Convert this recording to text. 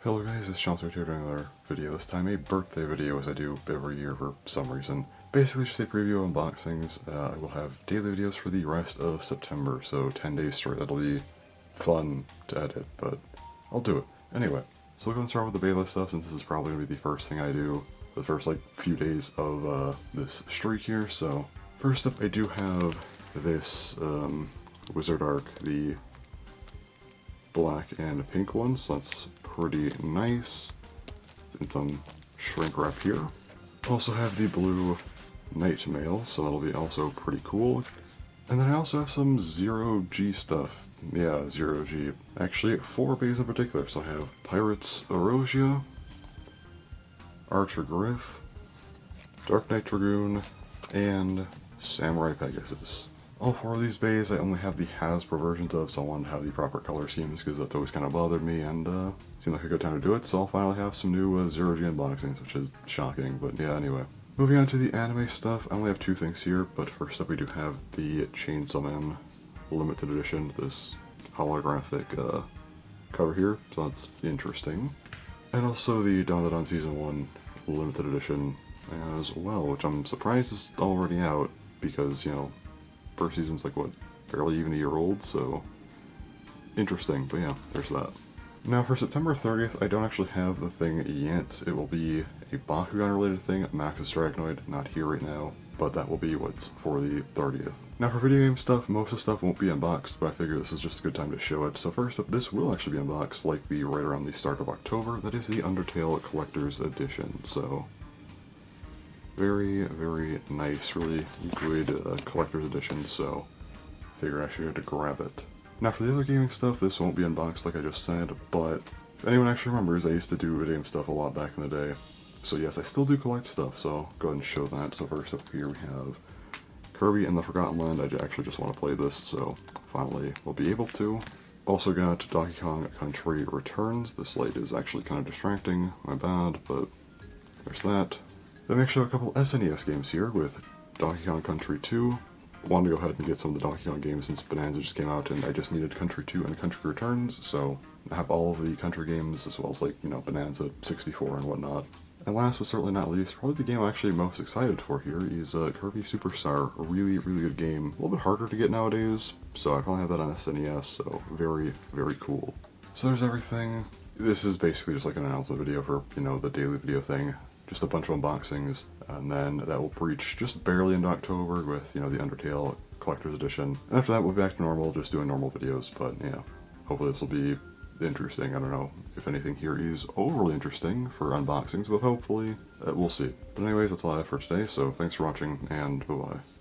Hello guys, it's Sean here doing another video, this time a birthday video as I do every year for some reason. Basically just a preview of unboxings. I will have daily videos for the rest of September, so 10 days straight. That'll be fun to edit, but I'll do it. Anyway, so we're going to start with the beta stuff since this is probably going to be the first thing I do the first few days of this streak here. So first up I do have this Wizard Arc, the black and pink one, so that's pretty nice. It's in some shrink wrap here. Also have the blue Night Mail, so that'll be also pretty cool. And then I also have some 0G stuff. Yeah, 0G. Actually, 4 bays in particular. So I have Pirates Erosia, Archer Griff, Dark Knight Dragoon, and Samurai Pegasus. All 4 of these bays I only have the Hasbro versions of, so I wanted to have the proper color schemes because that's always kind of bothered me, and seemed like a good time to do it, so I'll finally have some new 0G unboxings, which is shocking, but yeah, anyway. Moving on to the anime stuff, I only have 2 things here, but first up we do have the Chainsaw Man limited edition, this holographic cover here, so that's interesting. And also the Dawn of the Dawn Season 1 limited edition as well, which I'm surprised is already out, because, you know, first season's like, what, barely even a year old, so interesting, but yeah, there's that. Now for September 30th, I don't actually have the thing yet. It will be a Bakugan related thing, Max's Arachnoid, not here right now, but that will be what's for the 30th. Now for video game stuff, most of the stuff won't be unboxed, but I figure this is just a good time to show it. So first up, this will actually be unboxed right around the start of October. That is the Undertale Collector's Edition, so very, very nice, really good collector's edition, so figured I should grab it. Now for the other gaming stuff, this won't be unboxed like I just said, but if anyone actually remembers, I used to do video game stuff a lot back in the day. So yes, I still do collect stuff, so I'll go ahead and show that. So first up here we have Kirby and the Forgotten Land. I actually just want to play this, so finally we'll be able to. Also got Donkey Kong Country Returns. This light is actually kind of distracting, my bad, but there's that. Then we actually have a couple SNES games here with Donkey Kong Country 2. I wanted to go ahead and get some of the Donkey Kong games since Bonanza just came out and I just needed Country 2 and Country Returns, so I have all of the Country games as well as, like, you know, Bonanza 64 and whatnot. And last but certainly not least, probably the game I'm actually most excited for here is Kirby Superstar. A really, really good game. A little bit harder to get nowadays, so I probably have that on SNES, so very, very cool. So there's everything. This is basically just like an announcement video for, you know, the daily video thing. Just a bunch of unboxings, and then that will breach just barely into October with, you know, the Undertale Collector's Edition. And after that, we'll be back to normal, just doing normal videos, but yeah, hopefully this will be interesting. I don't know if anything here is overly interesting for unboxings, but hopefully we'll see. But anyways, that's all I have for today, so thanks for watching, and bye-bye.